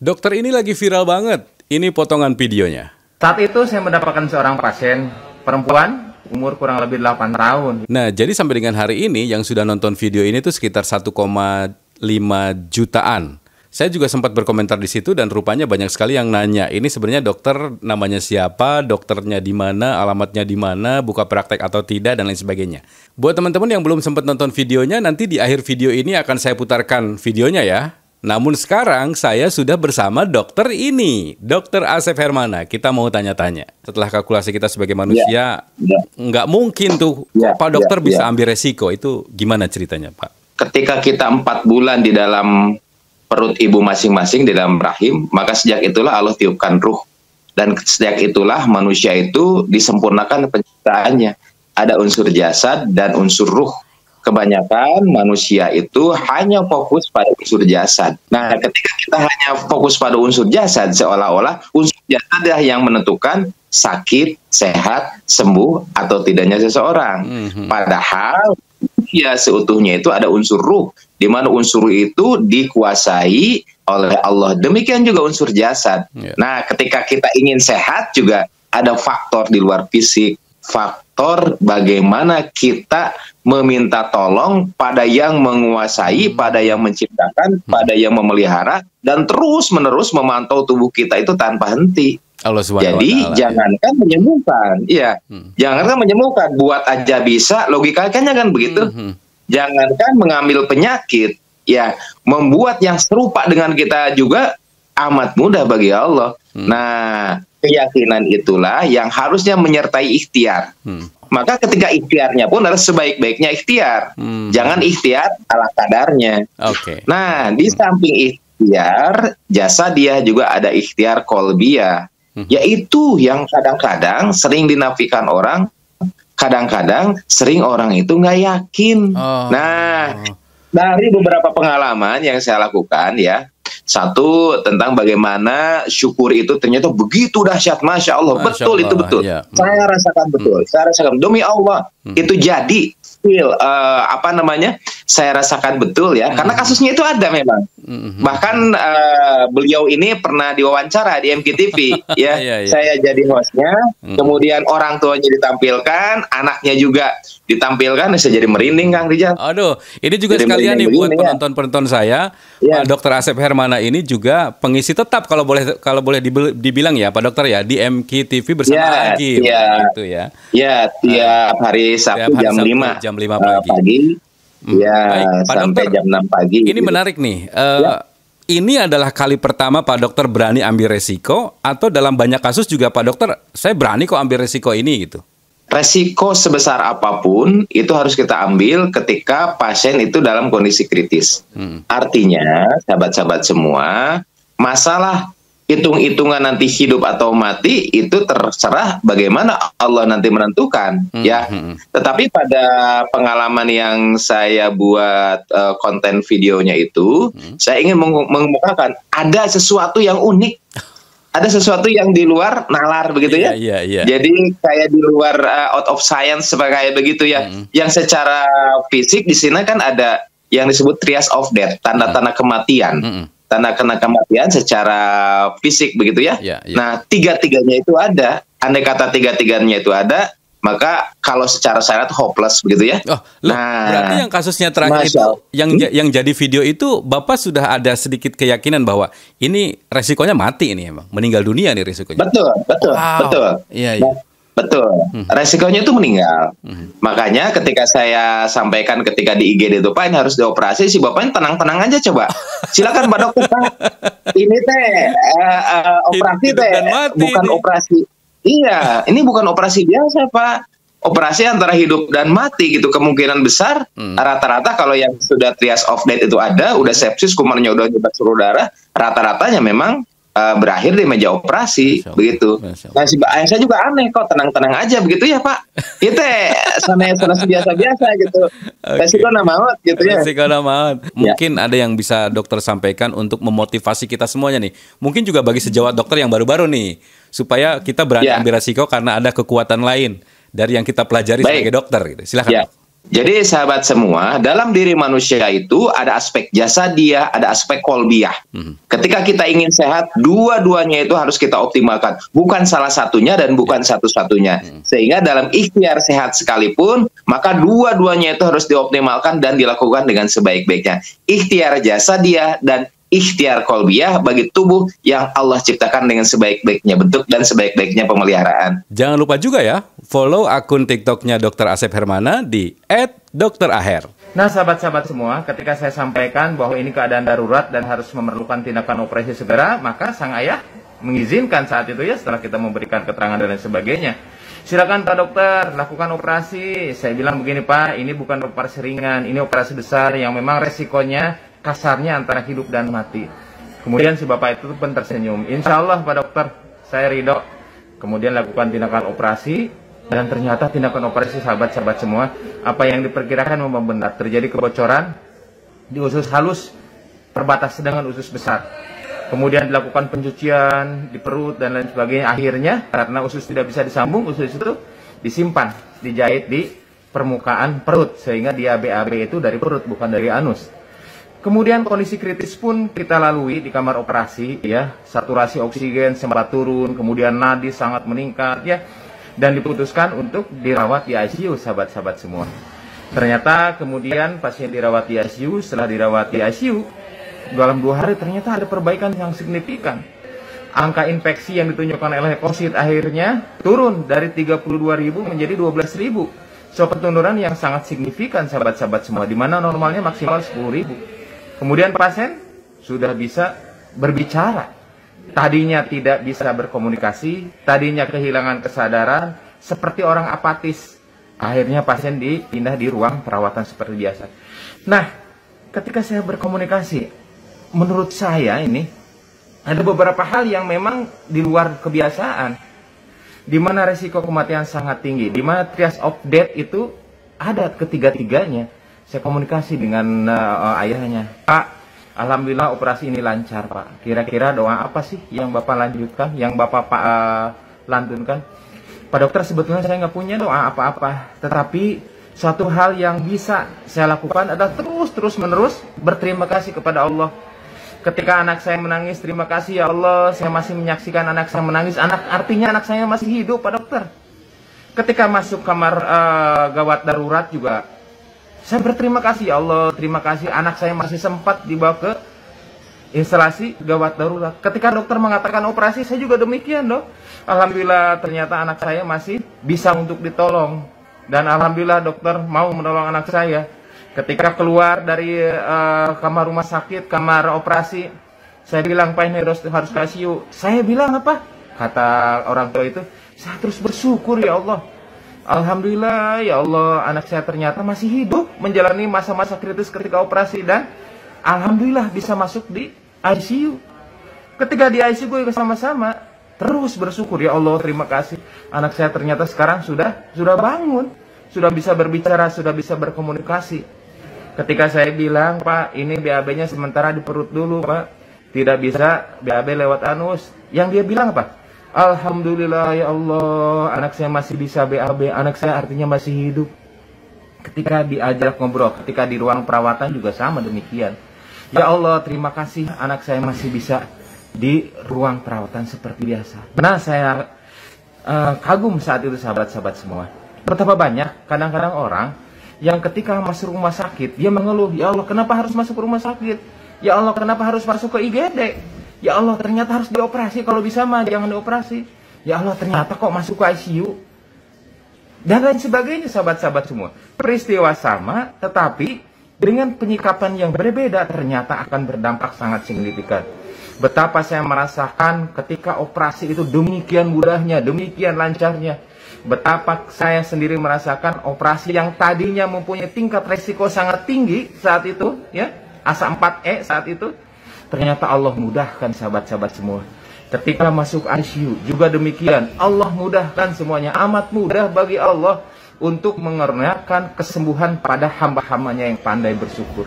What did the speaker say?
Dokter ini lagi viral banget. Ini potongan videonya. Saat itu saya mendapatkan seorang pasien perempuan umur kurang lebih 8 tahun. Nah, jadi sampai dengan hari ini yang sudah nonton video ini tuh sekitar 1,5 jutaan. Saya juga sempat berkomentar di situ dan rupanya banyak sekali yang nanya, ini sebenarnya dokter namanya siapa, dokternya di mana, alamatnya di mana, buka praktek atau tidak, dan lain sebagainya. Buat teman-teman yang belum sempat nonton videonya, nanti di akhir video ini akan saya putarkan videonya ya. Namun sekarang saya sudah bersama dokter ini, Dokter Asep Hermana. Kita mau tanya-tanya. Setelah kalkulasi kita sebagai manusia, nggak mungkin tuh Pak Dokter bisa ambil resiko. Itu gimana ceritanya Pak? Ketika kita 4 bulan di dalam perut ibu masing-masing di dalam rahim, maka sejak itulah Allah tiupkan ruh. Dan sejak itulah manusia itu disempurnakan penciptaannya. Ada unsur jasad dan unsur ruh. Kebanyakan manusia itu hanya fokus pada unsur jasad. Nah, ketika kita hanya fokus pada unsur jasad, seolah-olah unsur jasad yang menentukan sakit, sehat, sembuh, atau tidaknya seseorang. Padahal ya seutuhnya itu ada unsur ruh, di mana unsur itu dikuasai oleh Allah. Demikian juga unsur jasad. Nah, ketika kita ingin sehat juga ada faktor di luar fisik, faktor bagaimana kita meminta tolong pada yang menguasai, pada yang menciptakan, pada yang memelihara, dan terus-menerus memantau tubuh kita itu tanpa henti. Jadi jangankan menyembuhkan, jangankan menyembuhkan, buat aja bisa, logikanya kan begitu. Jangankan mengambil penyakit, ya membuat yang serupa dengan kita juga amat mudah bagi Allah. Nah, keyakinan itulah yang harusnya menyertai ikhtiar. Maka ketika ikhtiarnya pun harus sebaik-baiknya ikhtiar. Jangan ikhtiar ala kadarnya. Nah, di samping ikhtiar jasadiah juga ada ikhtiar qalbiyah. Yaitu yang kadang-kadang sering dinafikan orang, kadang-kadang sering orang itu nggak yakin. Nah, dari beberapa pengalaman yang saya lakukan ya, satu tentang bagaimana syukur itu ternyata begitu dahsyat, Masya Allah. Betul, itu betul. Saya rasakan betul. Saya rasakan demi Allah itu jadi saya rasakan betul ya, karena kasusnya itu ada memang. Bahkan beliau ini pernah diwawancara di MKTV ya. Saya jadi hostnya, kemudian orang tuanya ditampilkan, anaknya juga ditampilkan. Saya jadi merinding, Kang Rijal. Aduh, ini juga jadi sekalian nih buat penonton-penonton saya. Pak Dokter Asep Hermana ini juga pengisi tetap kalau boleh dibilang ya Pak Dokter ya, di MKTV bersama Agim gitu ya. Ya, tiap hari Sabtu jam 5 pagi. Ya, Pak sampai Dokter, jam 6 pagi. Ini menarik nih. Ini adalah kali pertama Pak Dokter berani ambil resiko, atau dalam banyak kasus juga Pak Dokter, saya berani kok ambil resiko ini gitu? Resiko sebesar apapun itu harus kita ambil ketika pasien itu dalam kondisi kritis. Artinya, sahabat-sahabat semua, masalah hitung-hitungan nanti hidup atau mati itu terserah bagaimana Allah nanti menentukan ya. Tetapi pada pengalaman yang saya buat konten videonya itu, saya ingin mengemukakan ada sesuatu yang unik. Ada sesuatu yang di luar nalar begitu ya. Jadi kayak di luar out of science kayak begitu ya. Yang secara fisik di sini kan ada yang disebut trias of death, tanda-tanda kematian. Tanda-tanda kematian secara fisik begitu ya. Nah, tiga-tiganya itu ada. Andai kata tiga-tiganya itu ada, maka kalau secara syariat hopeless begitu ya. Berarti yang kasusnya terakhir itu, yang jadi video itu, Bapak sudah ada sedikit keyakinan bahwa ini resikonya mati ini emang, meninggal dunia nih resikonya. Betul. Betul. Resikonya itu meninggal. Makanya ketika saya sampaikan ketika di IGD itu, Pak ini harus dioperasi, si bapaknya tenang-tenang aja coba. Silakan Pak Dokter, Pak. Ini operasi bukan operasi. Iya, ini bukan operasi biasa, Pak. Operasi antara hidup dan mati gitu, kemungkinan besar. Rata-rata kalau yang sudah trias of death itu ada, udah sepsis, kumarnya udah nyebar seluruh darah, rata-ratanya memang berakhir di meja operasi begitu. Nah, si ayah saya juga aneh, kok tenang-tenang aja begitu ya Pak. Itu sana biasa-biasa gitu. Resiko maut gitu ya. Resiko maut. Mungkin ada yang bisa dokter sampaikan untuk memotivasi kita semuanya nih. Mungkin juga bagi sejawat dokter yang baru-baru nih, supaya kita berani ambil resiko karena ada kekuatan lain dari yang kita pelajari sebagai dokter gitu. Silakan. Jadi sahabat semua, dalam diri manusia itu ada aspek jasadiah, ada aspek kolbiah. Ketika kita ingin sehat, dua-duanya itu harus kita optimalkan. Bukan salah satunya dan bukan satu-satunya. Sehingga dalam ikhtiar sehat sekalipun, maka dua-duanya itu harus dioptimalkan dan dilakukan dengan sebaik-baiknya. Ikhtiar jasadiah dan ikhtiar kolbiah bagi tubuh yang Allah ciptakan dengan sebaik-baiknya bentuk dan sebaik-baiknya pemeliharaan. Jangan lupa juga ya, follow akun TikToknya Dr. Asep Hermana di @dr.aher. Nah, sahabat-sahabat semua, ketika saya sampaikan bahwa ini keadaan darurat dan harus memerlukan tindakan operasi segera, maka sang ayah mengizinkan saat itu ya, setelah kita memberikan keterangan dan lain sebagainya. Silakan Pak Dokter, lakukan operasi. Saya bilang begini Pak, ini bukan operasi ringan, ini operasi besar yang memang resikonya kasarnya antara hidup dan mati. Kemudian si bapak itu pun tersenyum. Insya Allah Pak Dokter, saya ridho. Kemudian lakukan tindakan operasi. Dan ternyata tindakan operasi sahabat-sahabat semua, apa yang diperkirakan memang benar. Terjadi kebocoran di usus halus terbatas dengan usus besar. Kemudian dilakukan pencucian di perut dan lain sebagainya. Akhirnya karena usus tidak bisa disambung, usus itu disimpan, dijahit di permukaan perut. Sehingga dia BAB itu dari perut, bukan dari anus. Kemudian kondisi kritis pun kita lalui di kamar operasi, ya, saturasi oksigen sempat turun, kemudian nadi sangat meningkat, ya, dan diputuskan untuk dirawat di ICU, sahabat-sahabat semua. Ternyata kemudian pasien dirawat di ICU, setelah dirawat di ICU, dalam 2 hari ternyata ada perbaikan yang signifikan. Angka infeksi yang ditunjukkan oleh COVID akhirnya turun dari 32.000 menjadi 12.000. So, penurunan yang sangat signifikan, sahabat-sahabat semua, di mana normalnya maksimal 10.000. Kemudian pasien sudah bisa berbicara. Tadinya tidak bisa berkomunikasi, tadinya kehilangan kesadaran, seperti orang apatis. Akhirnya pasien dipindah di ruang perawatan seperti biasa. Nah, ketika saya berkomunikasi, menurut saya ini ada beberapa hal yang memang di luar kebiasaan, di mana resiko kematian sangat tinggi, di mana triage of death itu ada ketiga-tiganya. Saya komunikasi dengan ayahnya, Pak, alhamdulillah operasi ini lancar Pak. Kira-kira doa apa sih yang Bapak lanjutkan, yang Bapak lantunkan? Pak Dokter, sebetulnya saya nggak punya doa apa-apa, tetapi suatu hal yang bisa saya lakukan adalah terus-menerus berterima kasih kepada Allah. Ketika anak saya menangis, terima kasih ya Allah, saya masih menyaksikan anak saya menangis. Artinya anak saya masih hidup Pak Dokter. Ketika masuk kamar gawat darurat juga, saya berterima kasih ya Allah, terima kasih anak saya masih sempat dibawa ke instalasi gawat darurat. Ketika dokter mengatakan operasi, saya juga demikian dok. Alhamdulillah ternyata anak saya masih bisa untuk ditolong. Dan alhamdulillah dokter mau menolong anak saya. Ketika keluar dari kamar rumah sakit, kamar operasi, saya bilang Pak ini harus ke ICU. Saya bilang apa? Kata orang tua itu, saya terus bersyukur ya Allah. Alhamdulillah ya Allah, anak saya ternyata masih hidup menjalani masa-masa kritis ketika operasi dan alhamdulillah bisa masuk di ICU. Ketika di ICU gue sama-sama terus bersyukur ya Allah, terima kasih. Anak saya ternyata sekarang sudah bangun, sudah bisa berbicara, sudah bisa berkomunikasi. Ketika saya bilang, Pak, ini BAB-nya sementara di perut dulu, Pak. Tidak bisa BAB lewat anus. Yang dia bilang apa? Alhamdulillah ya Allah, anak saya masih bisa BAB, anak saya artinya masih hidup. Ketika diajak ngobrol, ketika di ruang perawatan juga sama demikian. Ya Allah, terima kasih anak saya masih bisa di ruang perawatan seperti biasa. Nah, saya kagum saat itu sahabat-sahabat semua. Betapa banyak kadang-kadang orang yang ketika masuk rumah sakit, dia mengeluh, ya Allah kenapa harus masuk rumah sakit? Ya Allah kenapa harus masuk ke IGD? Ya Allah ternyata harus dioperasi, kalau bisa mah jangan dioperasi. Ya Allah ternyata kok masuk ke ICU. Dan lain sebagainya sahabat-sahabat semua. Peristiwa sama tetapi dengan penyikapan yang berbeda ternyata akan berdampak sangat signifikan. Betapa saya merasakan ketika operasi itu demikian mudahnya, demikian lancarnya. Betapa saya sendiri merasakan operasi yang tadinya mempunyai tingkat resiko sangat tinggi saat itu, ya, asa 4E saat itu. Ternyata Allah mudahkan sahabat-sahabat semua. Ketika masuk ICU juga demikian. Allah mudahkan semuanya. Amat mudah bagi Allah untuk mengernakan kesembuhan pada hamba-hambanya yang pandai bersyukur.